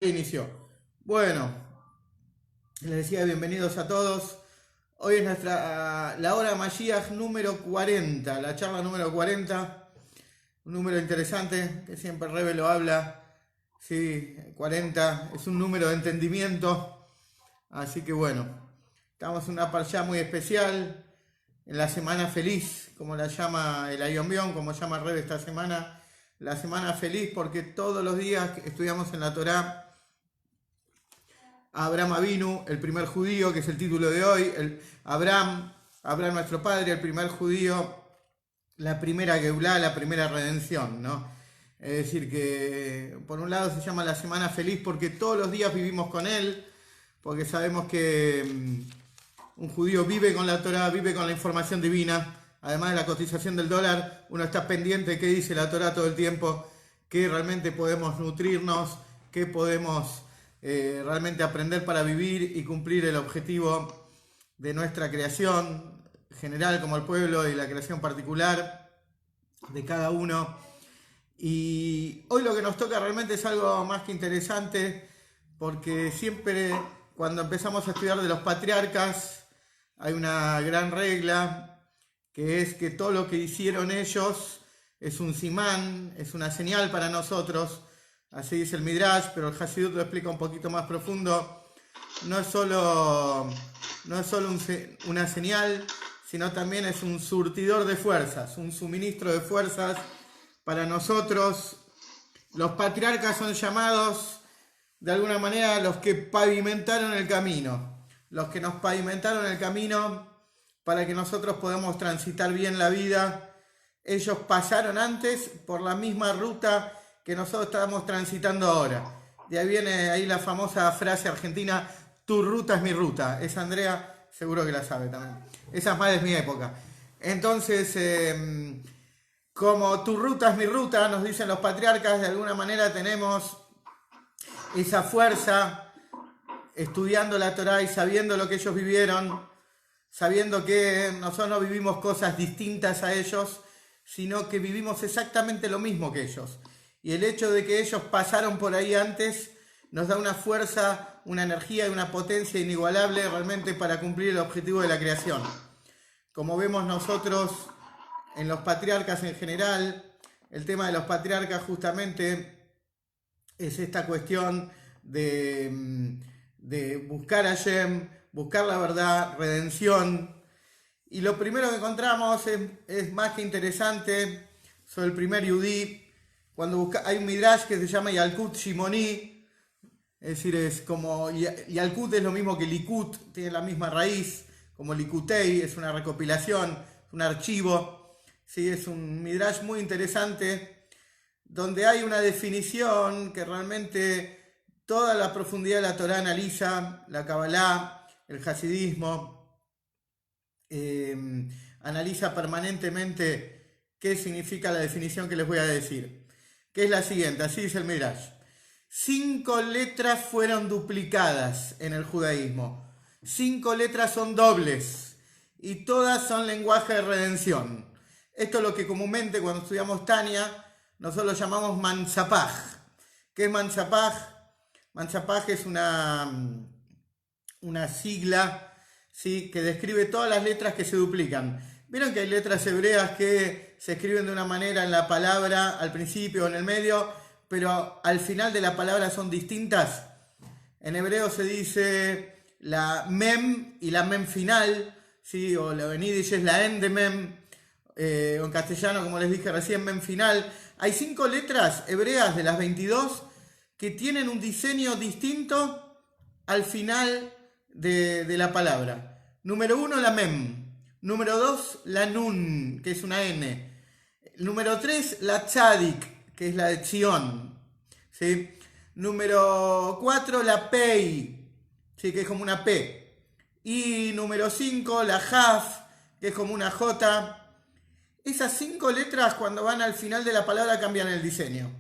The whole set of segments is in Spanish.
Inició. Bueno, les decía bienvenidos a todos. Hoy es la hora Mashiach número 40, la charla número 40, un número interesante que siempre Rebe lo habla. Sí, 40 es un número de entendimiento, así que bueno, estamos en una parshá muy especial, en la semana feliz, como la llama el Ayombión, como llama Rebe esta semana, la semana feliz, porque todos los días estudiamos en la Torá a Abraham Avinu, el primer judío, que es el título de hoy, Abraham nuestro padre, el primer judío, la primera Geulá, la primera redención, ¿no? Es decir, que por un lado se llama la semana feliz porque todos los días vivimos con él, porque sabemos que un judío vive con la Torá, vive con la información divina, además de la cotización del dólar, uno está pendiente de qué dice la Torá todo el tiempo, que realmente podemos nutrirnos, que podemos realmente aprender para vivir y cumplir el objetivo de nuestra creación general como el pueblo y la creación particular de cada uno. Y hoy lo que nos toca realmente es algo más que interesante, porque siempre cuando empezamos a estudiar de los patriarcas hay una gran regla, que es que todo lo que hicieron ellos es un simán, es una señal para nosotros. Así dice el Midrash, pero el Hasidut lo explica un poquito más profundo. No es solo una señal, sino también es un surtidor de fuerzas, un suministro de fuerzas para nosotros. Los patriarcas son llamados, de alguna manera, los que pavimentaron el camino, los que nos pavimentaron el camino para que nosotros podamos transitar bien la vida. Ellos pasaron antes por la misma ruta que nosotros estamos transitando ahora. De ahí viene ahí la famosa frase argentina, tu ruta es mi ruta. Esa Andrea seguro que la sabe también. Esa es más de mi época. Entonces, como tu ruta es mi ruta, nos dicen los patriarcas, de alguna manera tenemos esa fuerza, estudiando la Torá y sabiendo lo que ellos vivieron, sabiendo que nosotros no vivimos cosas distintas a ellos, sino que vivimos exactamente lo mismo que ellos. Y el hecho de que ellos pasaron por ahí antes nos da una fuerza, una energía y una potencia inigualable realmente para cumplir el objetivo de la creación. Como vemos nosotros en los patriarcas en general, el tema de los patriarcas justamente es esta cuestión de buscar a Hashem, buscar la verdad, redención. Y lo primero que encontramos es más que interesante sobre el primer Yudí. Cuando hay un Midrash que se llama Yalkut Shimoni, es decir, es como Yalkut es lo mismo que Likut, tiene la misma raíz, como Likutei, es una recopilación, un archivo. Sí, es un Midrash muy interesante, donde hay una definición que realmente toda la profundidad de la Torá analiza, la Kabbalah, el Hasidismo, analiza permanentemente qué significa la definición que les voy a decir, que es la siguiente, así dice el Midrash. 5 letras fueron duplicadas en el judaísmo, 5 letras son dobles y todas son lenguaje de redención. Esto es lo que comúnmente cuando estudiamos Tania nosotros lo llamamos Mansapaj. ¿Qué es Mansapaj? Mansapaj es una sigla, ¿sí?, que describe todas las letras que se duplican. Vieron que hay letras hebreas que se escriben de una manera en la palabra al principio o en el medio, pero al final de la palabra son distintas. En hebreo se dice la mem y la mem final, ¿sí?, o la en yiddish es la en de mem, o en castellano, como les dije recién, mem final. Hay 5 letras hebreas de las 22 que tienen un diseño distinto al final de la palabra. Número 1, la mem. Número 2, la nun, que es una n. Número 3, la tzadik, que es la de Tzion. ¿Sí? Número 4, la pei, ¿sí?, que es como una p. Y número 5, la jaf, que es como una j. Esas 5 letras cuando van al final de la palabra cambian el diseño.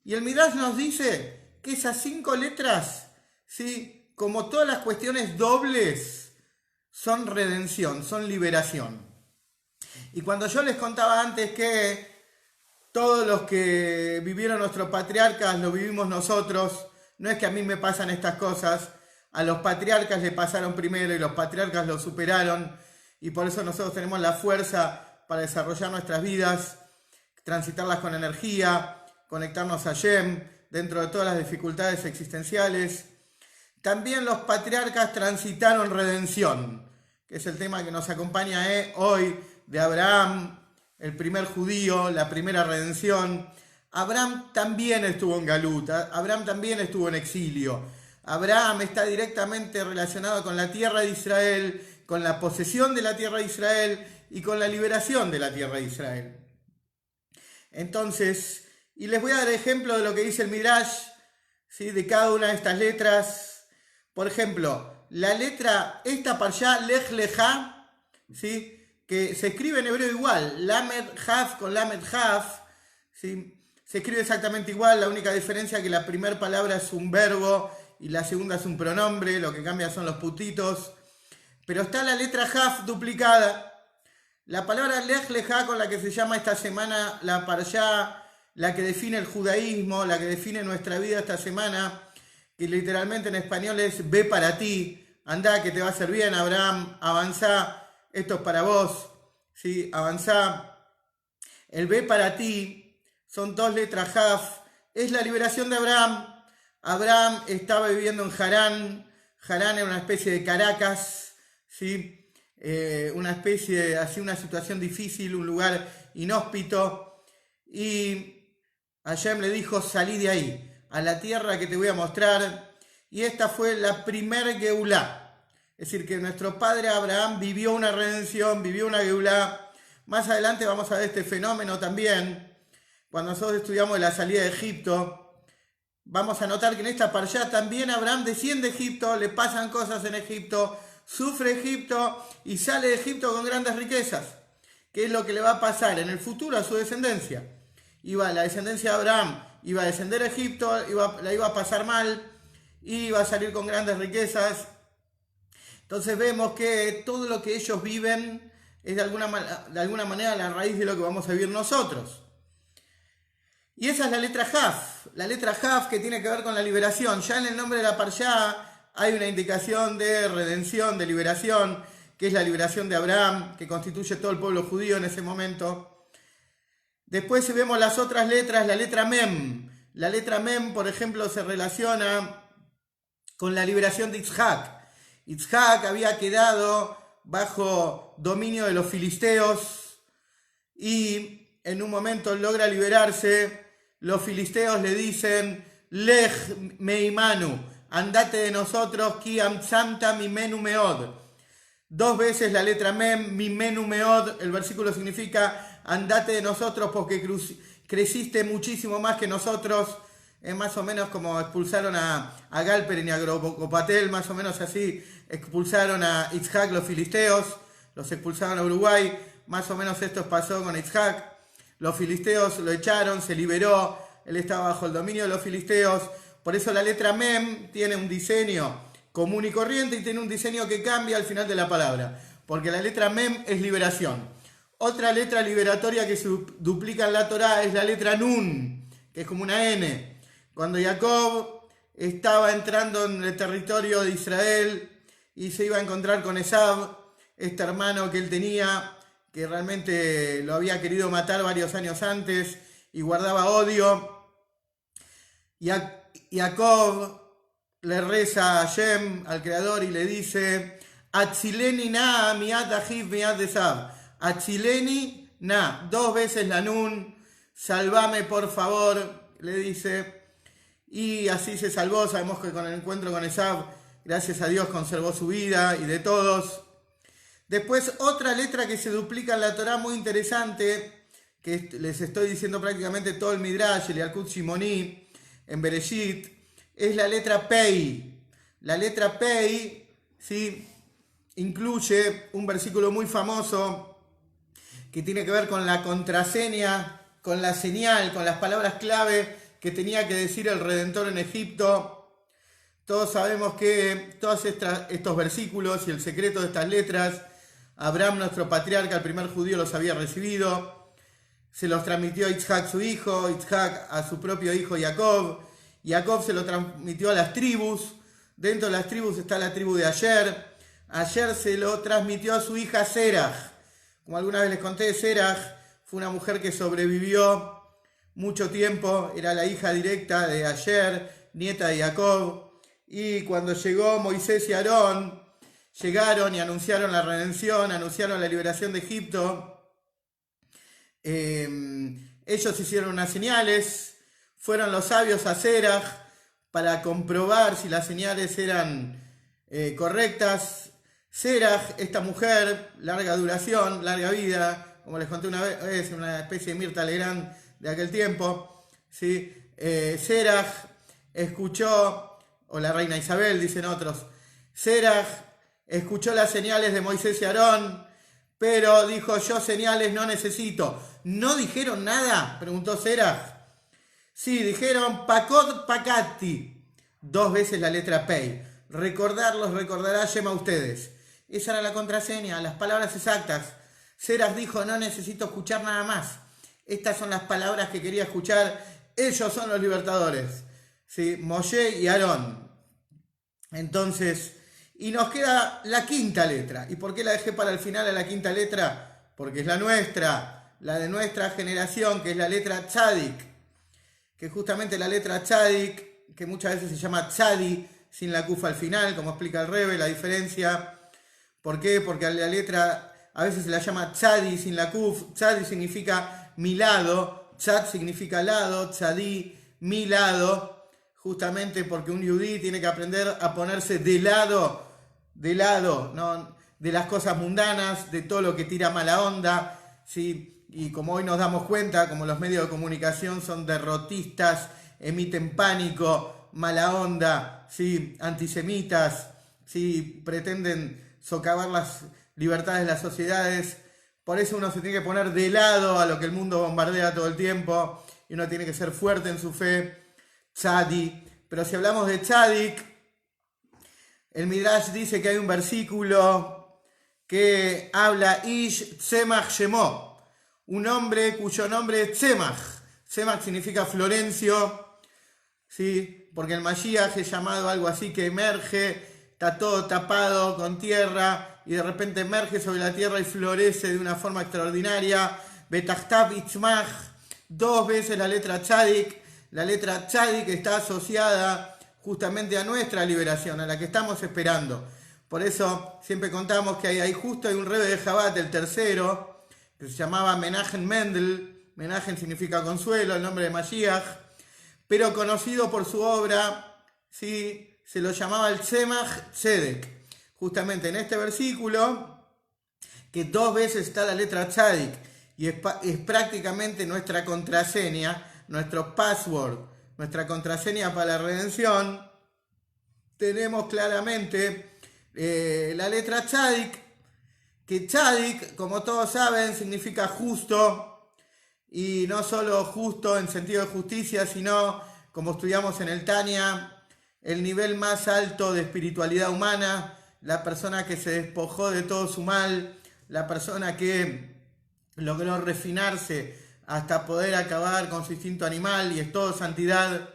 Y el Midrash nos dice que esas 5 letras, ¿sí?, como todas las cuestiones dobles, son redención, son liberación. Y cuando yo les contaba antes que todos los que vivieron nuestros patriarcas lo vivimos nosotros, no es que a mí me pasan estas cosas, a los patriarcas le pasaron primero y los patriarcas lo superaron, y por eso nosotros tenemos la fuerza para desarrollar nuestras vidas, transitarlas con energía, conectarnos a Hashem dentro de todas las dificultades existenciales. También los patriarcas transitaron redención, que es el tema que nos acompaña hoy, de Abraham, el primer judío, la primera redención. Abraham también estuvo en Galut, Abraham también estuvo en exilio. Abraham está directamente relacionado con la tierra de Israel, con la posesión de la tierra de Israel y con la liberación de la tierra de Israel. Entonces, y les voy a dar ejemplo de lo que dice el Midrash, ¿sí?, de cada una de estas letras. Por ejemplo, la letra, esta parshá, Lech Lecha, ¿sí?, que se escribe en hebreo igual, Lamed Haf con Lamed Haf, ¿sí?, se escribe exactamente igual, la única diferencia es que la primera palabra es un verbo y la segunda es un pronombre, lo que cambia son los putitos. Pero está la letra Haf duplicada. La palabra Lech Lecha, con la que se llama esta semana la parshá, la que define el judaísmo, la que define nuestra vida esta semana, que literalmente en español es ve para ti, andá que te va a hacer bien, Abraham, avanzá, esto es para vos, ¿sí? Avanzá. El ve para ti son dos letras Haf, es la liberación de Abraham. Abraham estaba viviendo en Harán. Harán era una especie de Caracas, ¿sí? Una especie, así una situación difícil, un lugar inhóspito. Y Hashem le dijo, salí de ahí, a la tierra que te voy a mostrar. Y esta fue la primer Geulá. Es decir, que nuestro padre Abraham vivió una redención, vivió una Geulá. Más adelante vamos a ver este fenómeno también. Cuando nosotros estudiamos la salida de Egipto, vamos a notar que en esta parshá también Abraham desciende de Egipto, le pasan cosas en Egipto, sufre Egipto y sale de Egipto con grandes riquezas. ¿Qué es lo que le va a pasar en el futuro a su descendencia? La descendencia de Abraham iba a descender a Egipto, la iba a pasar mal, iba a salir con grandes riquezas. Entonces vemos que todo lo que ellos viven es de alguna manera la raíz de lo que vamos a vivir nosotros. Y esa es la letra Haf que tiene que ver con la liberación. Ya en el nombre de la parshá hay una indicación de redención, de liberación, que es la liberación de Abraham, que constituye todo el pueblo judío en ese momento. Después si vemos las otras letras, la letra Mem. La letra Mem, por ejemplo, se relaciona con la liberación de Yitzhak. Yitzhak había quedado bajo dominio de los filisteos y en un momento logra liberarse. Los filisteos le dicen, Lech meimanu, andate de nosotros, ki amtzamta mimenu meod. Dos veces la letra Mem, mimenu meod, el versículo significa, andate de nosotros porque creciste muchísimo más que nosotros. Es más o menos como expulsaron a Galperin y a Grobocopatel, más o menos así expulsaron a Yitzhak los filisteos, los expulsaron a Uruguay, más o menos esto pasó con Yitzhak. Los filisteos lo echaron, se liberó, él estaba bajo el dominio de los filisteos. Por eso la letra Mem tiene un diseño común y corriente y tiene un diseño que cambia al final de la palabra, porque la letra Mem es liberación. Otra letra liberatoria que se duplica en la Torá es la letra Nun, que es como una N. Cuando Jacob estaba entrando en el territorio de Israel y se iba a encontrar con Esab, este hermano que él tenía, que realmente lo había querido matar varios años antes y guardaba odio. Jacob le reza a Hashem, al Creador, y le dice, Atzileni na miat ahiv miat Esab. Atzileni na, dos veces la nun, salvame por favor, le dice. Y así se salvó. Sabemos que con el encuentro con Esab, gracias a Dios, conservó su vida y de todos. Después otra letra que se duplica en la Torá muy interesante, que les estoy diciendo prácticamente todo el Midrash, el Yalkut Shimoni, en Bereshit, es la letra Pei. La letra Pei, ¿sí?, incluye un versículo muy famoso que tiene que ver con la contraseña, con la señal, con las palabras clave que tenía que decir el Redentor en Egipto. Todos sabemos que todos estos versículos y el secreto de estas letras, Abraham, nuestro patriarca, el primer judío, los había recibido. Se los transmitió a Yitzhak, su hijo, Yitzhak a su propio hijo Jacob, Jacob se lo transmitió a las tribus. Dentro de las tribus está la tribu de Ayer. Ayer se lo transmitió a su hija Seraj. Como alguna vez les conté, Seraj fue una mujer que sobrevivió mucho tiempo. Era la hija directa de Ayer, nieta de Jacob. Y cuando llegó Moisés y Aarón, llegaron y anunciaron la redención, anunciaron la liberación de Egipto. Ellos hicieron unas señales. Fueron los sabios a Seraj para comprobar si las señales eran correctas. Seraj, esta mujer, larga duración, larga vida, como les conté una vez, es una especie de Mirta Legrand de aquel tiempo. ¿Sí? Seraj escuchó, o la reina Isabel, dicen otros, Seraj escuchó las señales de Moisés y Aarón, pero dijo, yo señales no necesito. ¿No dijeron nada?, preguntó Seraj. Sí, dijeron Pakod Pakati, 2 veces la letra Pei. Recordarlos recordará Yema a ustedes. Esa era la contraseña, las palabras exactas. Seraj dijo, no necesito escuchar nada más. Estas son las palabras que quería escuchar. Ellos son los libertadores. ¿Sí? Moshe y Aarón. Entonces, y nos queda la quinta letra. ¿Y por qué la dejé para el final a la quinta letra? Porque es la nuestra, la de nuestra generación, que es la letra Tzadik. Que justamente la letra Tzadik, que muchas veces se llama Tzadi, sin la kuf al final, como explica el Rebbe, la diferencia. ¿Por qué? Porque la letra a veces se la llama Tzadi sin la kuf. Tzadi significa mi lado, Tzad significa lado, Tzadi, mi lado, justamente porque un yudí tiene que aprender a ponerse de lado, ¿no?, de las cosas mundanas, de todo lo que tira mala onda, ¿sí? Y como hoy nos damos cuenta, como los medios de comunicación son derrotistas, emiten pánico, mala onda, ¿sí?, antisemitas, ¿sí?, pretenden socavar las libertades de las sociedades. Por eso uno se tiene que poner de lado a lo que el mundo bombardea todo el tiempo, y uno tiene que ser fuerte en su fe, tzadi. Pero si hablamos de tzadik, el Midrash dice que hay un versículo que habla Ish Tzemach Shemo, un hombre cuyo nombre es Tzemach. Tzemach significa Florencio, ¿sí?, porque el Mashiach es llamado algo así que emerge, está todo tapado con tierra y de repente emerge sobre la tierra y florece de una forma extraordinaria. Betachtav Itzmach, 2 veces la letra Tzadik. La letra Tzadik está asociada justamente a nuestra liberación, a la que estamos esperando. Por eso siempre contamos que hay justo hay un Rebbe de Jabat, el tercero, que se llamaba Menachem Mendel. Menachem significa consuelo, el nombre de Mashiach, pero conocido por su obra, ¿sí?, se lo llamaba el Tzemach Tzedek. Justamente en este versículo, que 2 veces está la letra Tzadik, y es prácticamente nuestra contraseña, nuestro password, nuestra contraseña para la redención. Tenemos claramente la letra Tzadik, que Tzadik, como todos saben, significa justo, y no solo justo en sentido de justicia, sino, como estudiamos en el Tania, el nivel más alto de espiritualidad humana, la persona que se despojó de todo su mal, la persona que logró refinarse hasta poder acabar con su instinto animal, y es todo santidad.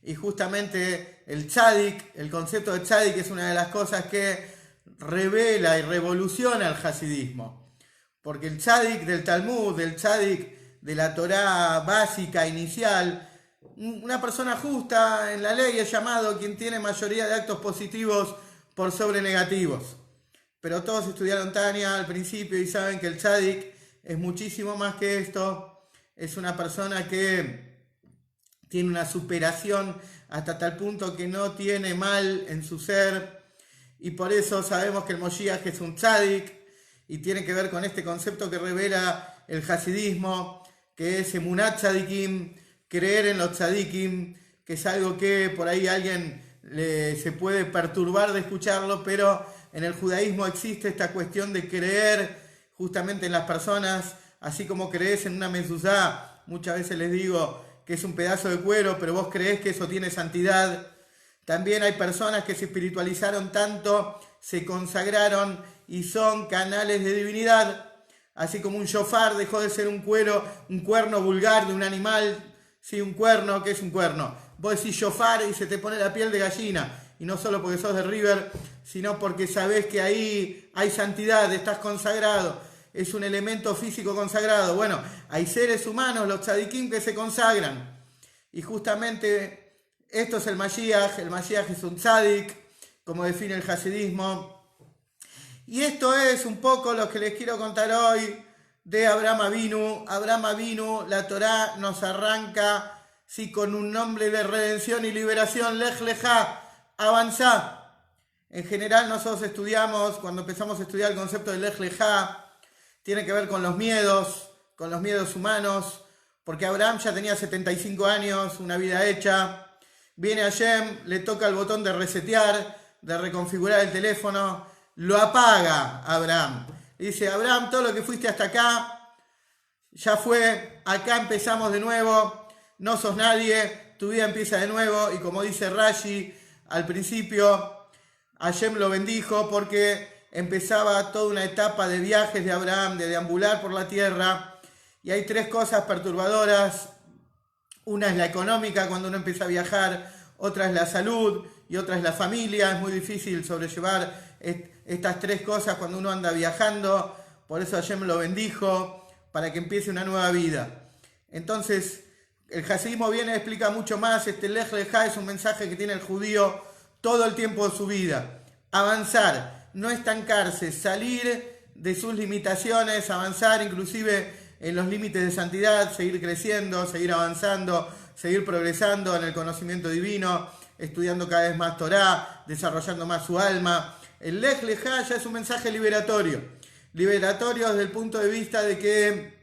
Y justamente el tzadik, el concepto de tzadik, es una de las cosas que revela y revoluciona el hasidismo. Porque el tzadik del Talmud, el tzadik de la Torá básica, inicial, una persona justa en la ley es llamado quien tiene mayoría de actos positivos por sobre negativos. Pero todos estudiaron Tania al principio y saben que el tzadik es muchísimo más que esto. Es una persona que tiene una superación hasta tal punto que no tiene mal en su ser. Y por eso sabemos que el Moshiach es un tzadik, y tiene que ver con este concepto que revela el hasidismo, que es emunat tzadikim, creer en los tzadikim, que es algo que por ahí alguien se puede perturbar de escucharlo, pero en el judaísmo existe esta cuestión de creer justamente en las personas, así como crees en una mezuzá. Muchas veces les digo que es un pedazo de cuero, pero vos creés que eso tiene santidad. También hay personas que se espiritualizaron tanto, se consagraron y son canales de divinidad, así como un shofar dejó de ser un cuerno vulgar de un animal. Sí, un cuerno, ¿qué es un cuerno? vos decís shofar y se te pone la piel de gallina. Y no solo porque sos de River, sino porque sabés que ahí hay santidad, estás consagrado. Es un elemento físico consagrado. Bueno, hay seres humanos, los tzadikim, que se consagran. Y justamente esto es el Mashiach. El Mashiach es un tzadik, como define el hasidismo. Y esto es un poco lo que les quiero contar hoy de Abraham Avinu. Abraham Avinu, la Torá nos arranca sí, con un nombre de redención y liberación, Lech Lejá, avanzá. En general nosotros estudiamos, cuando empezamos a estudiar el concepto de Lech Lejá, tiene que ver con los miedos humanos, porque Abraham ya tenía 75 años, una vida hecha. Viene Hashem, le toca el botón de resetear, de reconfigurar el teléfono, lo apaga Abraham. Dice, Abraham, todo lo que fuiste hasta acá, ya fue, acá empezamos de nuevo, no sos nadie, tu vida empieza de nuevo. Y como dice Rashi al principio, Hashem lo bendijo porque empezaba toda una etapa de viajes de Abraham, de deambular por la tierra. Y hay tres cosas perturbadoras. Una es la económica, cuando uno empieza a viajar, otra es la salud y otra es la familia. Es muy difícil sobrellevar estas tres cosas cuando uno anda viajando. Por eso Hashem lo bendijo, para que empiece una nueva vida. Entonces, el hasidismo viene y explica mucho más. Este Lech Lejá es un mensaje que tiene el judío todo el tiempo de su vida. Avanzar, no estancarse, salir de sus limitaciones, avanzar inclusive en los límites de santidad, seguir creciendo, seguir avanzando, seguir progresando en el conocimiento divino, estudiando cada vez más Torá, desarrollando más su alma. El Lech Lejá ya es un mensaje liberatorio. Liberatorio desde el punto de vista de que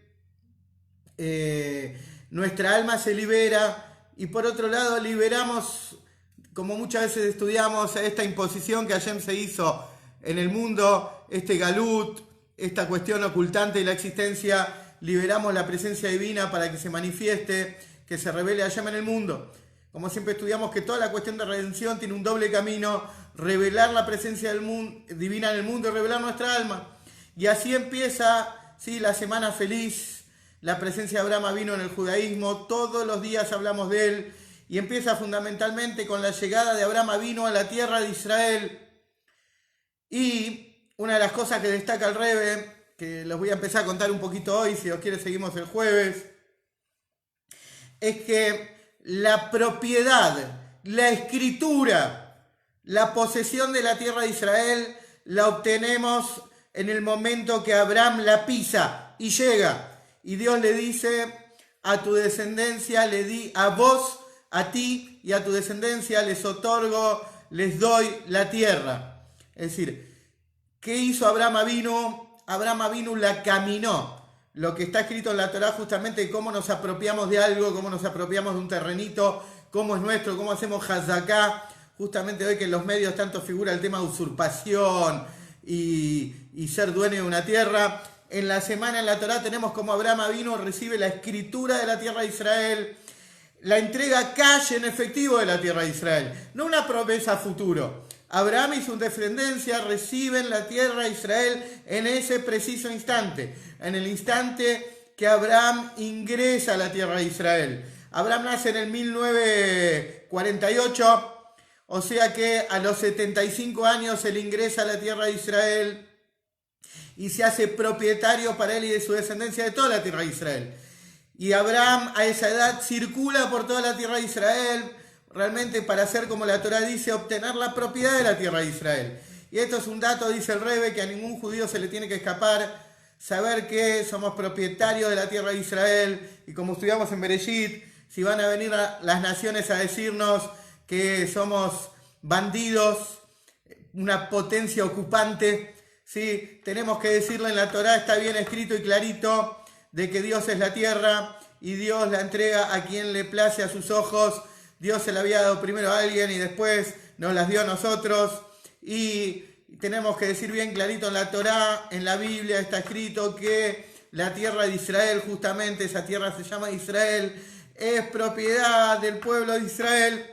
nuestra alma se libera, y por otro lado liberamos, como muchas veces estudiamos, esta imposición que Hashem se hizo en el mundo, este galut, esta cuestión ocultante de la existencia. Liberamos la presencia divina para que se manifieste, que se revele Hashem en el mundo. Como siempre estudiamos que toda la cuestión de redención tiene un doble camino: revelar la presencia divina en el mundo y revelar nuestra alma. Y así empieza ¿sí? la semana feliz. La presencia de Abraham vino en el judaísmo, todos los días hablamos de él, y empieza fundamentalmente con la llegada de Abraham vino a la tierra de Israel. Y una de las cosas que destaca el Rebbe, que los voy a empezar a contar un poquito hoy, si os quiere seguimos el jueves, es que la propiedad, la escritura, la posesión de la tierra de Israel la obtenemos en el momento que Abraham la pisa y llega. Y Dios le dice, a tu descendencia le di, a vos, a ti y a tu descendencia les otorgo, les doy la tierra. Es decir, ¿qué hizo Abraham Avinu? Abraham Avinu la caminó. Lo que está escrito en la Torá justamente, cómo nos apropiamos de algo, cómo nos apropiamos de un terrenito, cómo es nuestro, cómo hacemos hazaká. Justamente hoy que en los medios tanto figura el tema de usurpación y ser dueño de una tierra. En la semana en la Torá tenemos como Abraham Avinu recibe la escritura de la tierra de Israel, la entrega cash en efectivo de la tierra de Israel, no una promesa a futuro. Abraham y su descendencia reciben la tierra de Israel en ese preciso instante, en el instante que Abraham ingresa a la tierra de Israel. Abraham nace en el 1948, o sea que a los 75 años él ingresa a la tierra de Israel y se hace propietario para él y de su descendencia de toda la tierra de Israel. Y Abraham a esa edad circula por toda la tierra de Israel, realmente para hacer como la Torá dice, obtener la propiedad de la tierra de Israel. Y esto es un dato, dice el Rebbe, que a ningún judío se le tiene que escapar, saber que somos propietarios de la tierra de Israel. Y como estudiamos en Bereshit, si van a venir las naciones a decirnos que somos bandidos, una potencia ocupante, ¿sí? Tenemos que decirle en la Torá, está bien escrito y clarito, de que Dios es la tierra y Dios la entrega a quien le place a sus ojos. Dios se la había dado primero a alguien y después nos las dio a nosotros. Y tenemos que decir bien clarito en la Torá, en la Biblia está escrito que la tierra de Israel, justamente esa tierra se llama Israel, es propiedad del pueblo de Israel.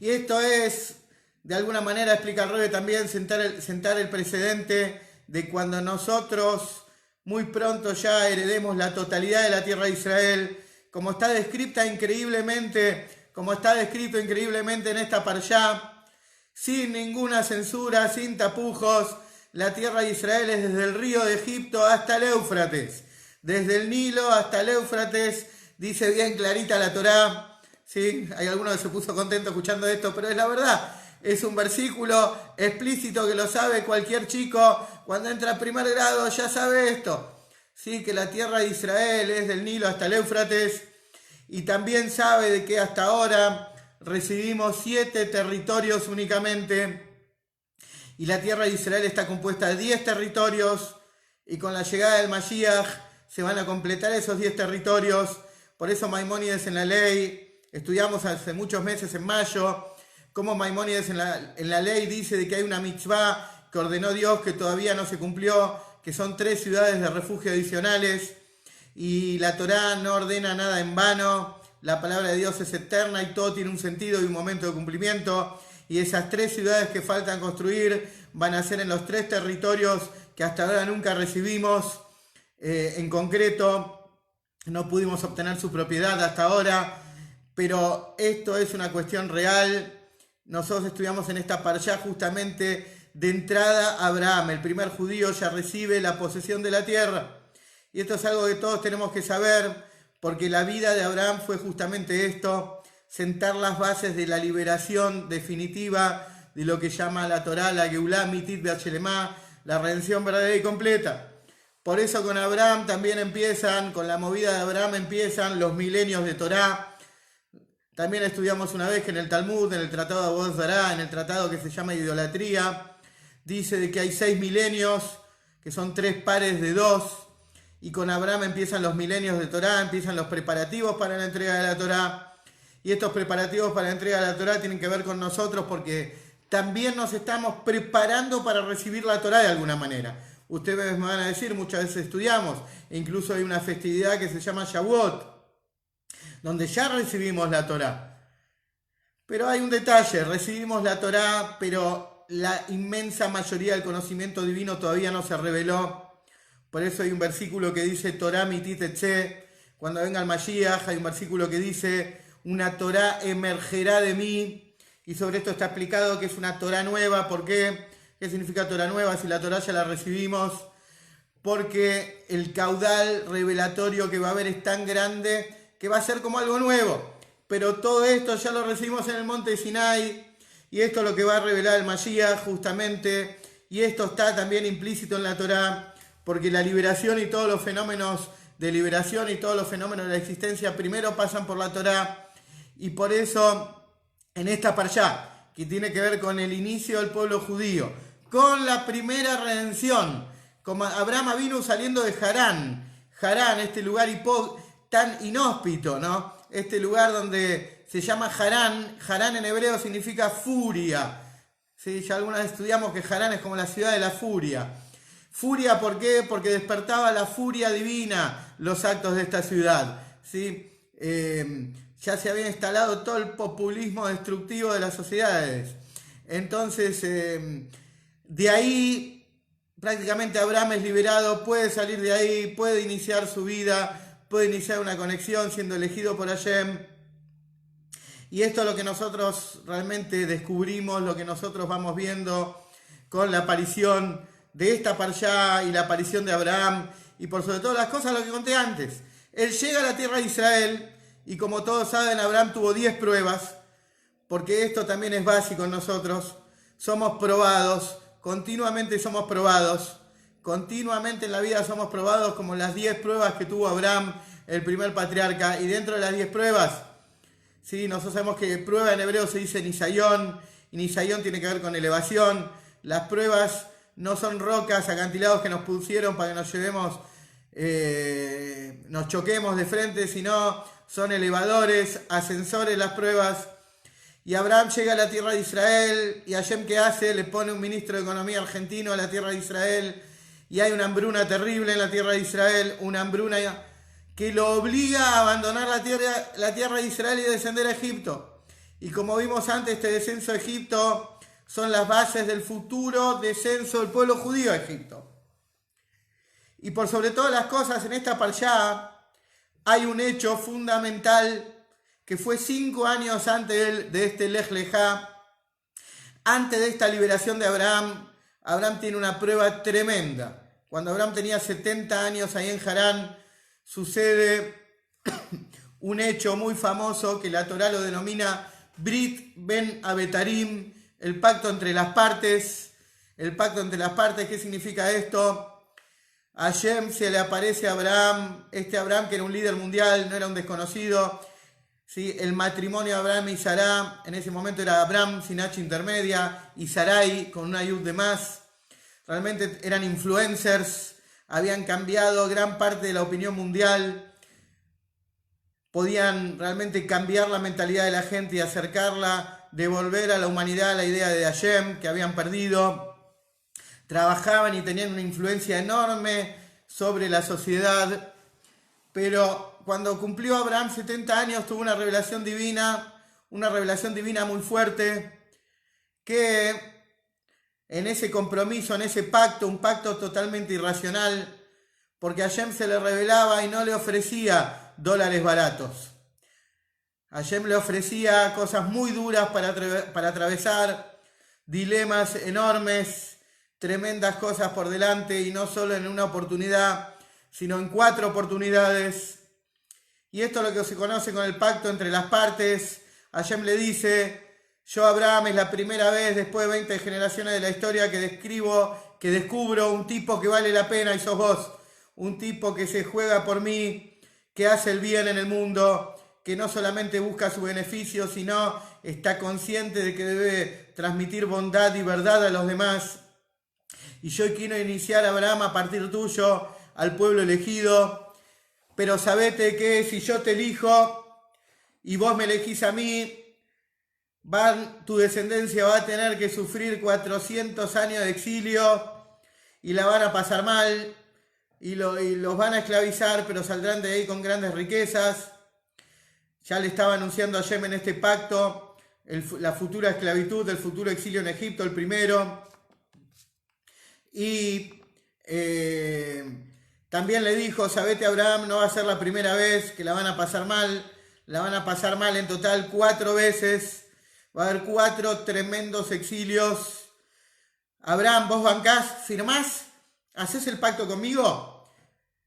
Y esto es, de alguna manera, explica el Rebbe también, sentar el precedente de cuando nosotros muy pronto ya heredemos la totalidad de la tierra de Israel, como está descrita increíblemente como está descrito increíblemente en esta parashá, sin ninguna censura, sin tapujos. La tierra de Israel es desde el río de Egipto hasta el Éufrates. Desde el Nilo hasta el Éufrates, dice bien clarita la Torá. ¿Sí? Hay alguno que se puso contento escuchando esto, pero es la verdad. Es un versículo explícito que lo sabe cualquier chico. Cuando entra a primer grado ya sabe esto. ¿Sí? Que la tierra de Israel es del Nilo hasta el Éufrates. Y también sabe de que hasta ahora recibimos 7 territorios únicamente. Y la tierra de Israel está compuesta de 10 territorios. Y con la llegada del Mashiach se van a completar esos 10 territorios. Por eso Maimónides en la ley, estudiamos hace muchos meses en mayo, cómo Maimónides en la ley dice de que hay una mitzvah que ordenó Dios que todavía no se cumplió, que son 3 ciudades de refugio adicionales. Y la Torá no ordena nada en vano. La palabra de Dios es eterna y todo tiene un sentido y un momento de cumplimiento. Y esas 3 ciudades que faltan construir van a ser en los 3 territorios que hasta ahora nunca recibimos. En concreto, no pudimos obtener su propiedad hasta ahora, pero esto es una cuestión real. Nosotros estudiamos en esta parashá justamente de entrada Abraham, el primer judío, ya recibe la posesión de la tierra. Y esto es algo que todos tenemos que saber, porque la vida de Abraham fue justamente esto, sentar las bases de la liberación definitiva de lo que llama la Torá, la Geulá Mitit Be'Ashelemá, la redención verdadera y completa. Por eso con Abraham también con la movida de Abraham empiezan los milenios de Torá. También estudiamos una vez que en el Talmud, en el tratado de Avodat Zará, en el tratado que se llama Idolatría, dice de que hay 6 milenios, que son 3 pares de 2, y con Abraham empiezan los milenios de Torá, empiezan los preparativos para la entrega de la Torá, y estos preparativos para la entrega de la Torá tienen que ver con nosotros porque también nos estamos preparando para recibir la Torá de alguna manera. Ustedes me van a decir, muchas veces estudiamos, e incluso hay una festividad que se llama Shavuot, donde ya recibimos la Torá. Pero hay un detalle, recibimos la Torá, pero la inmensa mayoría del conocimiento divino todavía no se reveló. Por eso hay un versículo que dice Torá mitit etze. Cuando venga el Mashiach hay un versículo que dice una Torá emergerá de mí. Y sobre esto está explicado que es una Torá nueva. ¿Por qué? ¿Qué significa Torá nueva si la Torá ya la recibimos? Porque el caudal revelatorio que va a haber es tan grande que va a ser como algo nuevo. Pero todo esto ya lo recibimos en el monte Sinai. Y esto es lo que va a revelar el Mashiach justamente. Y esto está también implícito en la Torá. Porque la liberación y todos los fenómenos de liberación y todos los fenómenos de la existencia primero pasan por la Torá. Y por eso, en esta parashá, que tiene que ver con el inicio del pueblo judío, con la primera redención, como Abraham vino saliendo de Harán, este lugar tan inhóspito, ¿no? Este lugar donde se llama Harán en hebreo significa furia. ¿Sí? Ya alguna vez estudiamos que Harán es como la ciudad de la furia. Furia, ¿por qué? Porque despertaba la furia divina los actos de esta ciudad. ¿Sí? Ya se había instalado todo el populismo destructivo de las sociedades. Entonces, de ahí prácticamente Abraham es liberado, puede salir de ahí, puede iniciar su vida, puede iniciar una conexión siendo elegido por Hashem. Y esto es lo que nosotros realmente descubrimos, lo que nosotros vamos viendo con la aparición de esta parashá y la aparición de Abraham, y por sobre todas las cosas lo que conté antes. Él llega a la tierra de Israel, y como todos saben, Abraham tuvo 10 pruebas, porque esto también es básico en nosotros. Somos probados, continuamente somos probados, continuamente en la vida somos probados, como las 10 pruebas que tuvo Abraham, el primer patriarca, y dentro de las 10 pruebas, ¿sí? Nosotros sabemos que prueba en hebreo se dice nisayón, y nisayón tiene que ver con elevación. Las pruebas no son rocas, acantilados que nos pusieron para que nos llevemos, nos choquemos de frente, sino son elevadores, ascensores las pruebas. Y Abraham llega a la tierra de Israel, y Hashem, ¿qué hace? Le pone un ministro de Economía argentino a la tierra de Israel, y hay una hambruna terrible en la tierra de Israel, una hambruna que lo obliga a abandonar la tierra de Israel y descender a Egipto. Y como vimos antes, este descenso a Egipto son las bases del futuro descenso del pueblo judío a Egipto. Y por sobre todas las cosas, en esta parashá hay un hecho fundamental que fue 5 años antes de este Lej Lejá, antes de esta liberación de Abraham. Abraham tiene una prueba tremenda. Cuando Abraham tenía 70 años ahí en Harán, sucede un hecho muy famoso que la Torá lo denomina Brit Ben Abetarim, el pacto entre las partes. El pacto entre las partes, ¿qué significa esto? A Hashem se le aparece a Abraham, este Abraham que era un líder mundial, no era un desconocido. ¿Sí? El matrimonio de Abraham y Sará, en ese momento era Abraham sin H intermedia y Sarai con una yud de más. Realmente eran influencers, habían cambiado gran parte de la opinión mundial, podían realmente cambiar la mentalidad de la gente y acercarla, devolver a la humanidad la idea de Hashem que habían perdido. Trabajaban y tenían una influencia enorme sobre la sociedad, pero cuando cumplió Abraham 70 años tuvo una revelación divina muy fuerte, que en ese compromiso, en ese pacto, un pacto totalmente irracional, porque Hashem se le revelaba y no le ofrecía dólares baratos. Hashem le ofrecía cosas muy duras para atravesar, dilemas enormes, tremendas cosas por delante, y no solo en una oportunidad, sino en 4 oportunidades. Y esto es lo que se conoce con el pacto entre las partes. Hashem le dice: yo, Abraham, es la primera vez después de 20 generaciones de la historia que descubro un tipo que vale la pena, y sos vos. Un tipo que se juega por mí, que hace el bien en el mundo, que no solamente busca su beneficio, sino está consciente de que debe transmitir bondad y verdad a los demás. Y yo quiero iniciar, Abraham, a partir tuyo, al pueblo elegido. Pero sabete que si yo te elijo y vos me elegís a mí, tu descendencia va a tener que sufrir 400 años de exilio y la van a pasar mal y los van a esclavizar, pero saldrán de ahí con grandes riquezas. Ya le estaba anunciando a Hashem en este pacto la futura esclavitud, el futuro exilio en Egipto, el primero. Y también le dijo: sabete, Abraham, no va a ser la primera vez que la van a pasar mal. La van a pasar mal en total 4 veces. Va a haber 4 tremendos exilios. Abraham, ¿vos bancás? ¿Firmás? ¿Hacés el pacto conmigo?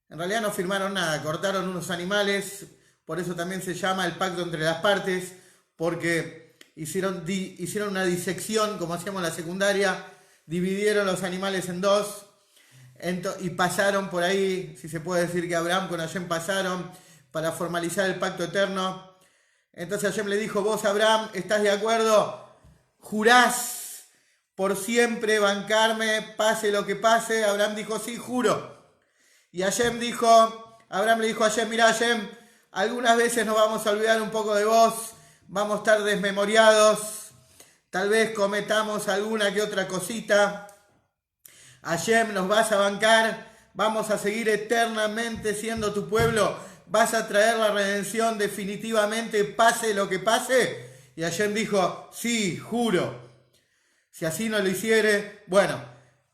En realidad no firmaron nada, cortaron unos animales. Por eso también se llama el pacto entre las partes, porque hicieron una disección, como hacíamos en la secundaria. Dividieron los animales en 2 y pasaron por ahí, si se puede decir que Abraham con Hashem pasaron para formalizar el pacto eterno. Entonces Hashem le dijo: vos, Abraham, ¿estás de acuerdo? ¿Jurás por siempre bancarme, pase lo que pase? Abraham dijo: sí, juro. Y Abraham le dijo a Hashem: mirá, Hashem, algunas veces nos vamos a olvidar un poco de vos, vamos a estar desmemoriados, tal vez cometamos alguna que otra cosita. Hashem, nos vas a bancar, vamos a seguir eternamente siendo tu pueblo, vas a traer la redención definitivamente, pase lo que pase. Y Hashem dijo: sí, juro. Si así no lo hiciere, bueno,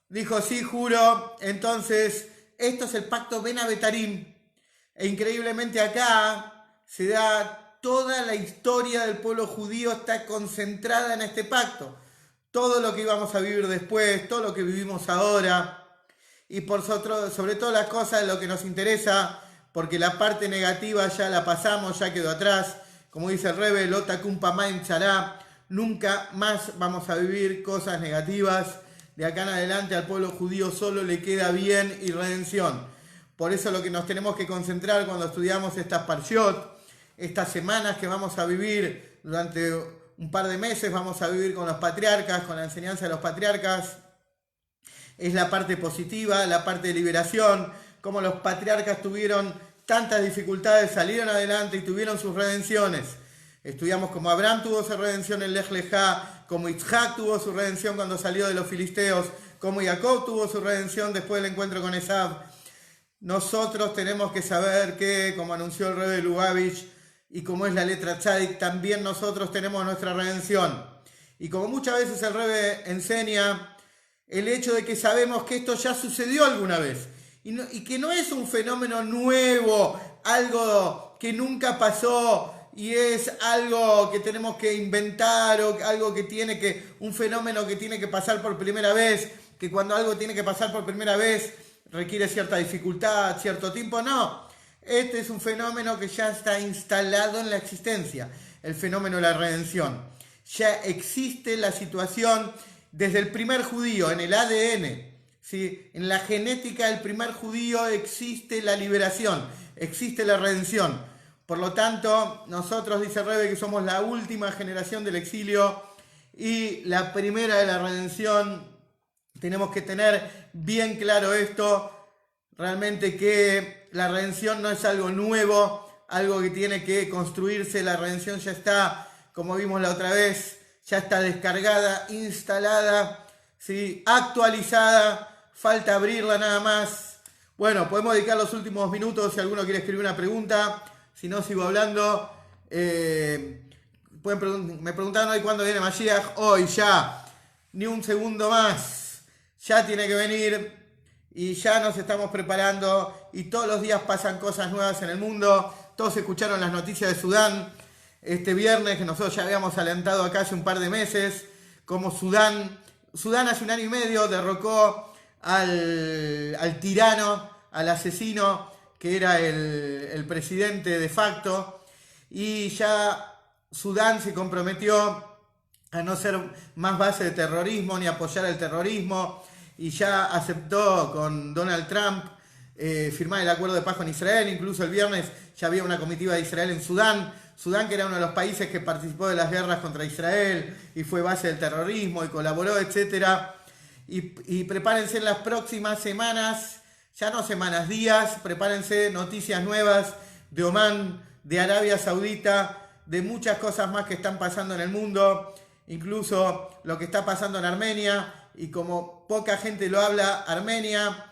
dijo: sí, juro. Entonces, esto es el pacto Ben Abetarim. E increíblemente acá se da toda la historia del pueblo judío, está concentrada en este pacto. Todo lo que íbamos a vivir después, todo lo que vivimos ahora, y sobre todo las cosas de lo que nos interesa, porque la parte negativa ya la pasamos, ya quedó atrás. Como dice el Rebbe, Lota Kumpa Maim Chará, nunca más vamos a vivir cosas negativas. De acá en adelante al pueblo judío solo le queda bien y redención. Por eso lo que nos tenemos que concentrar cuando estudiamos estas parshiot, estas semanas que vamos a vivir durante un par de meses, vamos a vivir con los patriarcas, con la enseñanza de los patriarcas, es la parte positiva, la parte de liberación, como los patriarcas tuvieron tantas dificultades, salieron adelante y tuvieron sus redenciones. Estudiamos como Abraham tuvo su redención en Lej Lejá, como Isaac tuvo su redención cuando salió de los filisteos, como Jacob tuvo su redención después del encuentro con Esab. Nosotros tenemos que saber que, como anunció el Rebbe Lubavitch, y como es la letra Tzadik, también nosotros tenemos nuestra redención. Y como muchas veces el Rebbe enseña, el hecho de que sabemos que esto ya sucedió alguna vez, y que no es un fenómeno nuevo, algo que nunca pasó y es algo que tenemos que inventar o algo un fenómeno que tiene que pasar por primera vez, que cuando algo tiene que pasar por primera vez requiere cierta dificultad, cierto tiempo. No, este es un fenómeno que ya está instalado en la existencia, el fenómeno de la redención. Ya existe la situación desde el primer judío, en el ADN, ¿sí? En la genética del primer judío existe la liberación, existe la redención. Por lo tanto, nosotros, dice Rebbe, que somos la última generación del exilio y la primera de la redención. Tenemos que tener bien claro esto, realmente que la redención no es algo nuevo, algo que tiene que construirse. La redención ya está, como vimos la otra vez, ya está descargada, instalada, ¿sí? Actualizada, falta abrirla nada más. Bueno, podemos dedicar los últimos minutos si alguno quiere escribir una pregunta, si no sigo hablando. Me preguntaron hoy cuándo viene Mashiach. Hoy ya, ni un segundo más, ya tiene que venir y ya nos estamos preparando y todos los días pasan cosas nuevas en el mundo. Todos escucharon las noticias de Sudán este viernes, que nosotros ya habíamos alentado acá hace un par de meses, como Sudán hace un año y medio derrocó al tirano, al asesino, que era el presidente de facto, y ya Sudán se comprometió a no ser más base de terrorismo ni apoyar el terrorismo, y ya aceptó con Donald Trump firmar el acuerdo de paz con Israel. Incluso el viernes ya había una comitiva de Israel en Sudán, que era uno de los países que participó de las guerras contra Israel y fue base del terrorismo y colaboró, etc. Y prepárense en las próximas semanas, ya no semanas, días, prepárense noticias nuevas de Omán, de Arabia Saudita, de muchas cosas más que están pasando en el mundo, incluso lo que está pasando en Armenia, y como poca gente lo habla, Armenia,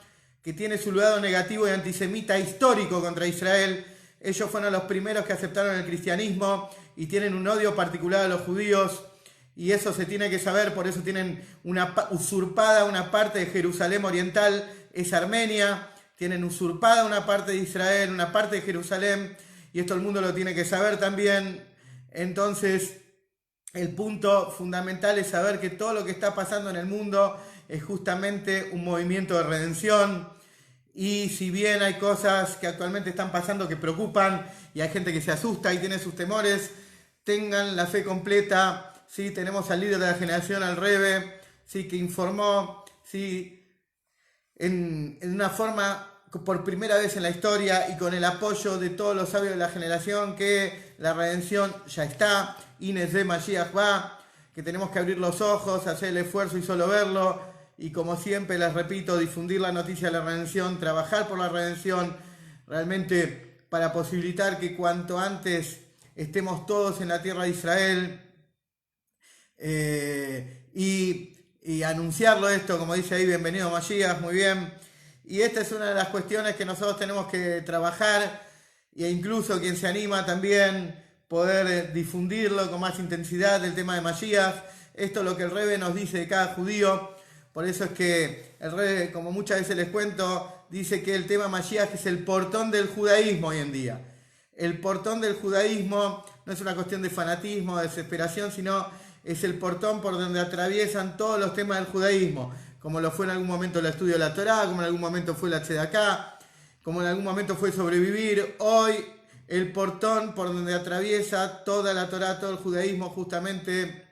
que tiene su lado negativo y antisemita histórico contra Israel. Ellos fueron los primeros que aceptaron el cristianismo y tienen un odio particular a los judíos, y eso se tiene que saber. Por eso tienen usurpada una parte de Jerusalén oriental, es Armenia. Tienen usurpada una parte de Israel, una parte de Jerusalén, y esto el mundo lo tiene que saber también. Entonces, el punto fundamental es saber que todo lo que está pasando en el mundo es justamente un movimiento de redención. Y si bien hay cosas que actualmente están pasando que preocupan y hay gente que se asusta y tiene sus temores, tengan la fe completa. ¿Sí? Tenemos al líder de la generación, al Rebbe, ¿sí? Que informó, ¿sí? en una forma, por primera vez en la historia y con el apoyo de todos los sabios de la generación, que la redención ya está. Inés de Mashiach va, que tenemos que abrir los ojos, hacer el esfuerzo y solo verlo. Y como siempre les repito, difundir la noticia de la redención, trabajar por la redención, realmente para posibilitar que cuanto antes estemos todos en la tierra de Israel, y anunciarlo esto, como dice ahí, bienvenido Mashiach, muy bien. Y esta es una de las cuestiones que nosotros tenemos que trabajar, e incluso quien se anima también poder difundirlo con más intensidad, el tema de Mashiach. Esto es lo que el Rebbe nos dice de cada judío. Por eso es que el Rebbe, como muchas veces les cuento, dice que el tema Mashiach es el portón del judaísmo hoy en día. El portón del judaísmo no es una cuestión de fanatismo, de desesperación, sino es el portón por donde atraviesan todos los temas del judaísmo, como lo fue en algún momento el estudio de la Torá, como en algún momento fue la Tzedaká, como en algún momento fue sobrevivir. Hoy el portón por donde atraviesa toda la Torá, todo el judaísmo, justamente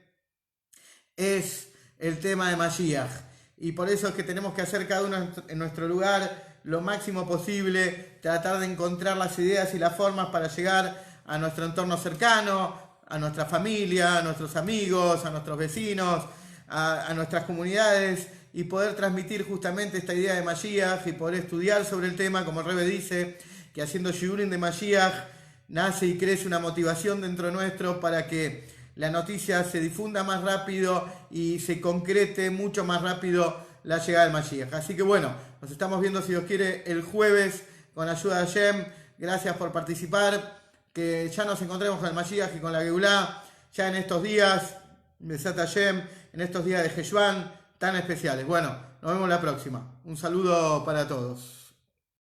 es el tema de Mashiach. Y por eso es que tenemos que hacer cada uno en nuestro lugar lo máximo posible, tratar de encontrar las ideas y las formas para llegar a nuestro entorno cercano, a nuestra familia, a nuestros amigos, a nuestros vecinos, a nuestras comunidades, y poder transmitir justamente esta idea de Mashiach y poder estudiar sobre el tema, como el Rebbe dice, que haciendo shiurim de Mashiach nace y crece una motivación dentro nuestro para que la noticia se difunda más rápido y se concrete mucho más rápido la llegada del Mashiach. Así que bueno, nos estamos viendo, si Dios quiere, el jueves con ayuda de Hashem. Gracias por participar, que ya nos encontremos con el Mashiach y con la Geulá ya en estos días, Besat Hashem, en estos días de Heshvan tan especiales. Bueno, nos vemos la próxima. Un saludo para todos.